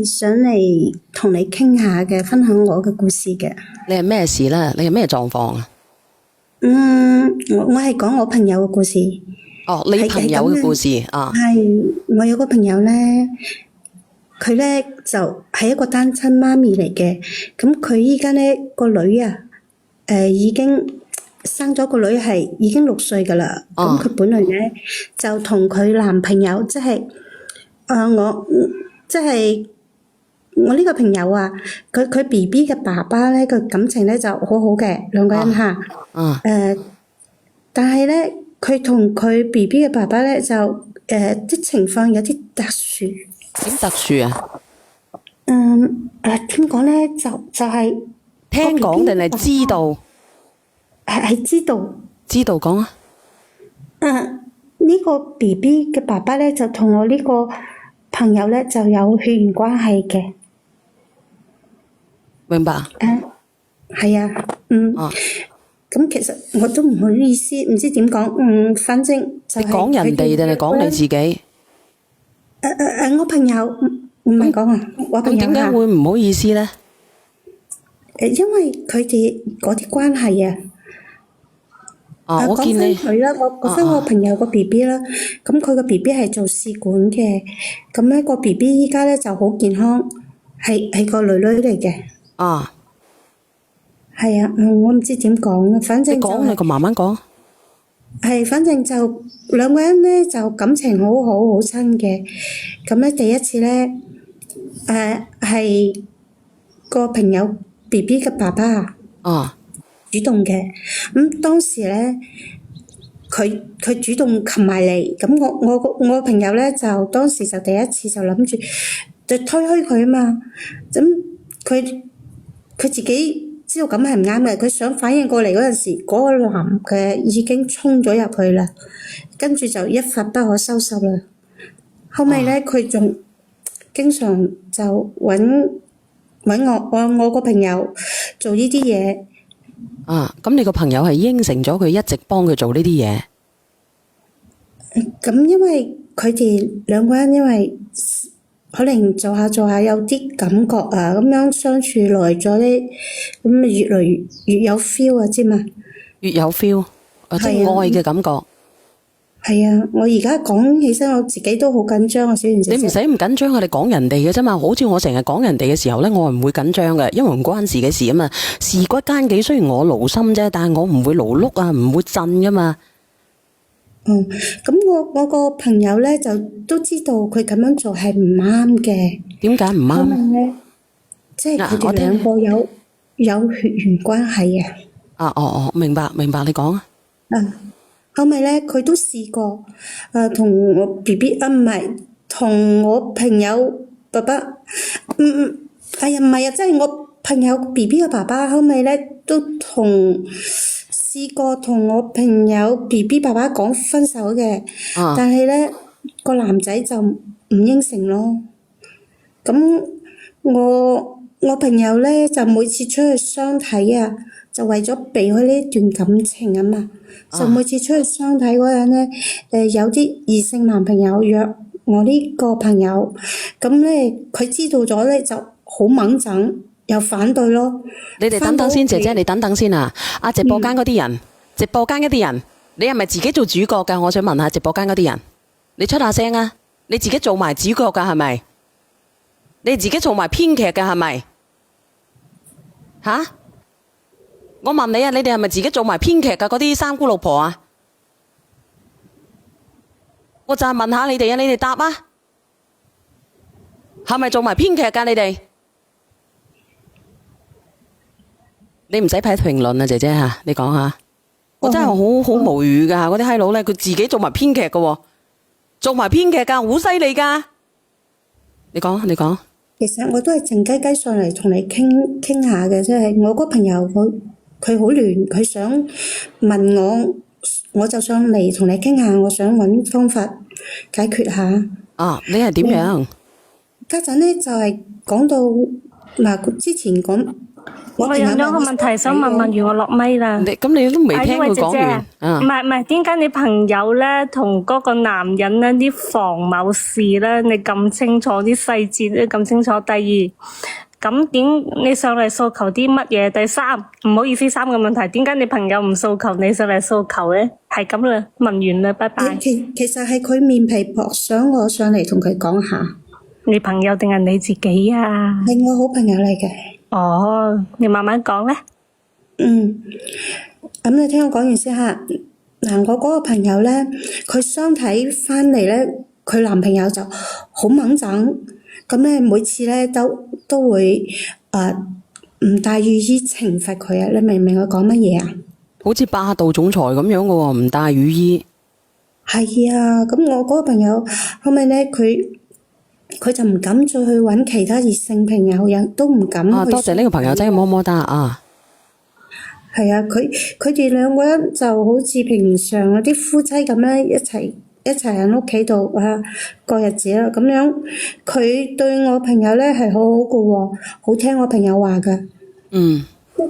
係想嚟同你傾下嘅，分享我嘅故事嘅。你係咩事咧？你係咩狀況啊？我係講我朋友嘅故事。哦，你朋友嘅故事啊？係，我有個朋友咧，佢咧就係一個單親媽咪嚟嘅。咁佢依家咧個女啊，已經生咗個女，係已經6歲噶啦。咁佢本來咧就同佢男朋友，即係我呢個朋友啊，佢 BB 嘅爸爸咧個感情咧就好好嘅，兩個人嚇。但係咧，佢同佢 BB 嘅爸爸咧就啲情況有啲特殊。點特殊啊？點講咧？就係聽講定係知道？係知道。知道講啊！呢個 BB 嘅爸爸咧就同我呢個朋友咧就有血緣關係嘅。明白。係啊。咁其實我都唔好意思，唔知點講。反正就係你講人哋定係講你自己？我朋友唔係講啊，我朋友。咁點解會唔好意思咧？因為佢哋嗰啲關係啊。我見你講翻佢啦，我講翻我朋友個 BB 啦。咁佢個 BB 係做試管嘅，咁咧個 BB 依家咧就好健康，係個女女嚟嘅。係啊，我唔知點講啊，反正你講你個慢慢講。係，反正就兩個人咧就感情好好好親嘅。咁咧第一次咧，係個朋友 BB 嘅爸爸主動嘅。咁當時咧，佢主動擒埋嚟，咁我朋友咧就當時就第一次就諗住就推開佢啊嘛。咁佢自己知道咁係唔啱嘅，佢想反應過嚟嗰陣時，嗰個男嘅已經衝咗入去啦，跟住就一發不可收拾啦。後尾咧，佢仲經常就揾我個朋友做呢啲嘢。咁你個朋友係應承咗佢一直幫佢做呢啲嘢？咁因為佢哋兩個人因為可能做下有啲感覺啊，咁樣相處耐咗咧，咁越嚟越有 feel 啊，知嘛？越有 feel，即係愛嘅感覺。係啊，我而家講起身，我自己都好緊張啊，小圓姐姐。你唔使唔緊張，我哋講人哋嘅啫嘛。好似我成日講人哋嘅時候咧，我係唔會緊張嘅，因為唔關事嘅事啊嘛。事骨間己，雖然我勞心啫，但係我唔會勞碌啊，唔會震噶嘛。咁我個朋友咧就都知道佢咁樣做係唔啱嘅。點解唔啱咧？即係佢哋兩個有血緣關係啊。明白，你講啊。後尾咧，佢都試過，同我 BB 唔係同我朋友爸爸，唔係啊，即係我朋友 BB 嘅爸爸，後尾咧都試過同我朋友 BB 爸爸講分手嘅。但係咧個男仔就唔應承咯。咁我朋友咧就每次出去相睇啊，就為咗避開呢段感情啊嘛，就每次出去相睇嗰陣咧，有啲異性男朋友約我呢個朋友，咁咧佢知道咗咧就好猛整，又反對咯。你哋等等先，姐姐，你等等先啊！直播間嗰啲人，你係咪自己做主角㗎？我想問下直播間嗰啲人，你出下聲啊！你自己做埋主角㗎係咪？你自己做埋編劇㗎係咪？我問你啊，你哋係咪自己做埋編劇㗎？嗰啲三姑六婆啊！我就係問下你哋啊，你哋答啊！係咪做埋編劇㗎？你哋？你唔使睇評論啊，姐姐嚇，你講下。我真係好無語㗎，嗰啲閪佬咧，佢自己做埋編劇㗎喎，做埋編劇㗎，好犀利㗎。你講。其實我都係靜雞雞上嚟同你傾下嘅，即係我嗰個朋友佢好亂，佢想問我，我就上嚟同你傾下，我想揾方法解決下。你係點樣？家陣咧就係講到嗱，之前講我有兩個問題想問完我落咪啦。你都未聽佢講完啊？唔係，點解你朋友咧同嗰個男人咧啲房某事咧，你咁清楚啲細節都咁清楚？第二，咁點你上嚟訴求啲乜嘢？第三，唔好意思，三個問題，點解你朋友唔訴求，你上嚟訴求咧？係咁啦，問完啦，拜拜。其實係佢面皮薄，想我上嚟同佢講下。你朋友定係你自己啊？係我好朋友嚟嘅。哦，你慢慢講咧。咁你聽我講完先嚇。嗱，我嗰個朋友咧，佢相睇翻嚟咧，佢男朋友就好猛整，咁咧每次咧都會唔帶雨衣懲罰佢啊！你明唔明我講乜嘢啊？好似霸道總裁咁樣嘅喎，唔帶雨衣。係啊，咁我嗰個朋友後尾咧，佢就唔敢再去揾其他異性朋友，都唔敢去。多謝呢個朋友仔麼麼噠啊！係啊，佢哋兩個人就好似平常嗰啲夫妻咁樣一齊喺屋企度過日子啦。咁樣佢對我朋友咧係好好嘅喎，好聽我朋友話㗎。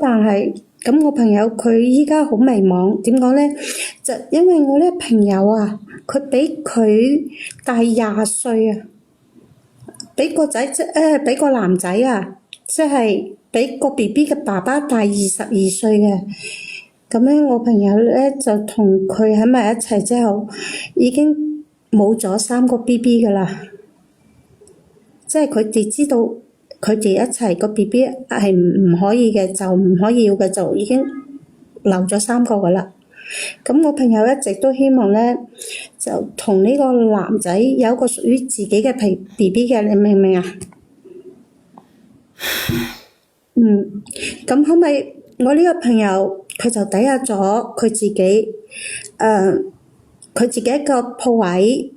但係咁我朋友佢依家好迷茫，點講咧？就因為我呢朋友啊，佢比佢大20歲啊，比個男仔啊，即係比個 BB 嘅爸爸大22歲嘅。咁咧，我朋友咧就同佢喺埋一齊之後，已經冇咗3個 BB 噶啦。即係佢哋知道佢哋一齊個 BB 係唔可以嘅，就唔可以要嘅，就已經留咗3個噶啦。咁我朋友一直都希望咧，就同呢個男仔有一個屬於自己嘅BB 嘅，你明唔明啊？咁後尾我呢個朋友佢就抵押咗佢自己，佢自己一個鋪位，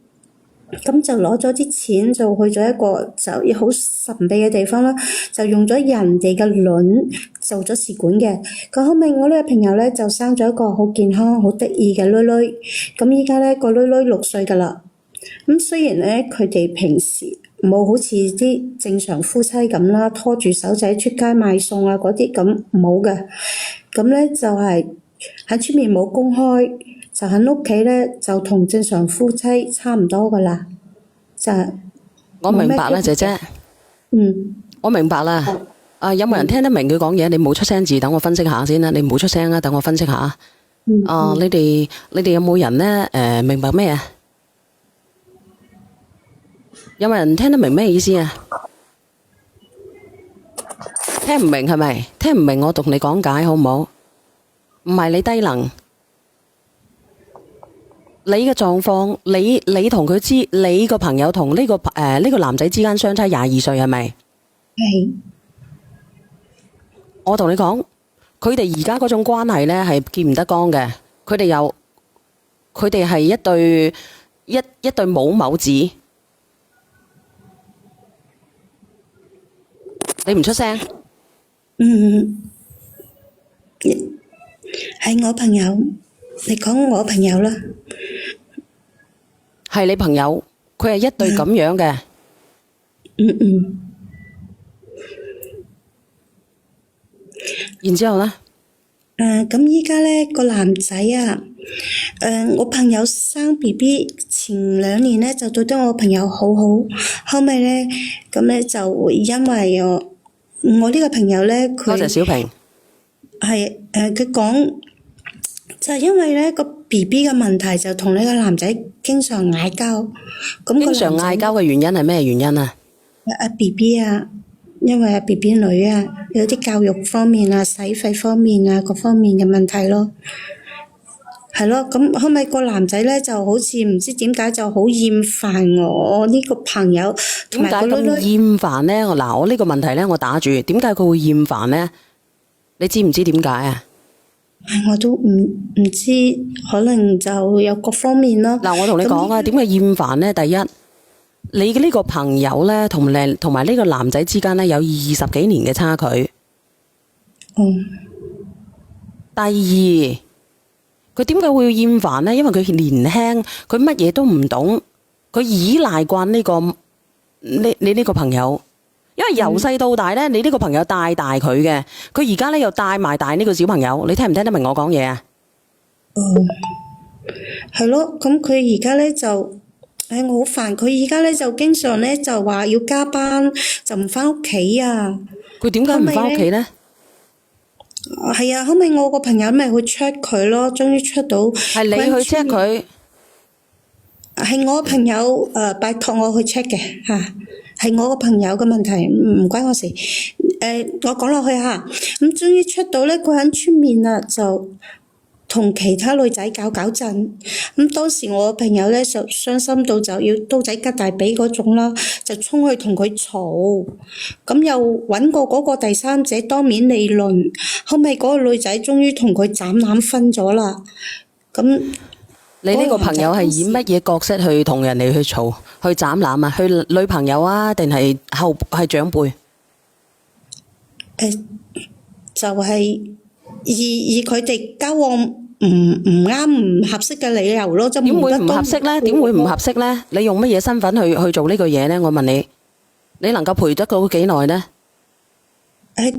咁就攞咗啲錢就去咗一個就好神秘嘅地方啦，就用咗人哋嘅卵做咗試管嘅。咁後尾我呢個朋友咧就生咗一個好健康好得意嘅女女，咁依家咧個女女6歲噶啦。咁雖然咧佢哋平時冇好似啲正常夫妻咁啦，拖住手仔出街買餸啊嗰啲咁冇嘅，咁咧就係喺出面冇公開，就喺屋企咧就同正常夫妻差唔多噶啦，就我明白啦，姐姐。我明白啦。有冇人聽得明佢講嘢？你冇出聲字，等我分析下先啦。你唔好出聲啊，等我分析下。你哋有冇人咧明白咩啊？有冇人聽得明咩意思啊？聽唔明係咪？聽唔明我同你講解好唔好？唔係你低能，你嘅狀況，你同佢知，你個朋友同呢個男仔之間相差22歲係咪？係。我同你講，佢哋而家嗰種關係呢係見唔得光嘅，佢哋係一對母子。你唔出聲？係我朋友，你講我朋友啦。係你朋友，佢係一對咁樣嘅。然之後呢？咁依家咧個男仔啊，我朋友生 BB 前2年咧就對得我朋友好好，後尾咧咁咧就會因為我呢個朋友咧佢多謝小平。係佢講就係因為咧個 BB 嘅問題，就同呢個男仔經常嗌交。咁經常嗌交嘅原因係咩原因啊？BB 啊，因為BB 女啊，有啲教育方面啊、使費方面啊各方面嘅問題咯。係咯，咁後尾個男仔咧就好似唔知點解就好厭煩我呢個朋友。點解咁厭煩咧？嗱，我呢個問題咧，我打住。點解佢會厭煩咧？你知唔知點解啊？我都唔知，可能就有各方面咯。嗱，我同你講啊，點解厭煩咧？第一，你嘅呢個朋友咧，同埋呢個男仔之間咧有20幾年嘅差距。第二，佢點解會厭煩咧？因為佢年輕，佢乜嘢都唔懂，佢依賴慣你呢個朋友，因為由細到大咧，你呢個朋友帶大佢嘅，佢而家咧又帶埋大呢個小朋友，你聽唔聽得明我講嘢啊？係咯，咁佢而家咧就，我好煩，佢而家咧就經常咧就話要加班，就唔翻屋企啊。佢點解唔翻屋企咧？係啊，後尾我個朋友咪去 check 佢咯，終於出到。係你去 check 佢？係我朋友拜託我去 check 嘅嚇，係我個朋友嘅問題，唔關我事。我講落去嚇，咁終於出到咧，佢喺出面啦，就同其他女仔搞震。咁當時我朋友咧就傷心到就要刀仔吉大髀嗰種啦，就衝去同佢嘈，咁又揾過嗰個第三者當面理論，後尾嗰個女仔終於同佢斬纜分咗啦。咁你呢個朋友係演乜嘢角色去同人哋去嘈、去斬纜啊？去女朋友啊，定係長輩？就係以佢哋交往唔啱、唔合適嘅理由咯，就點會唔合適呢？點會唔合適呢？你用乜嘢身份去做呢個嘢呢？我問你，你能夠陪得到幾耐呢？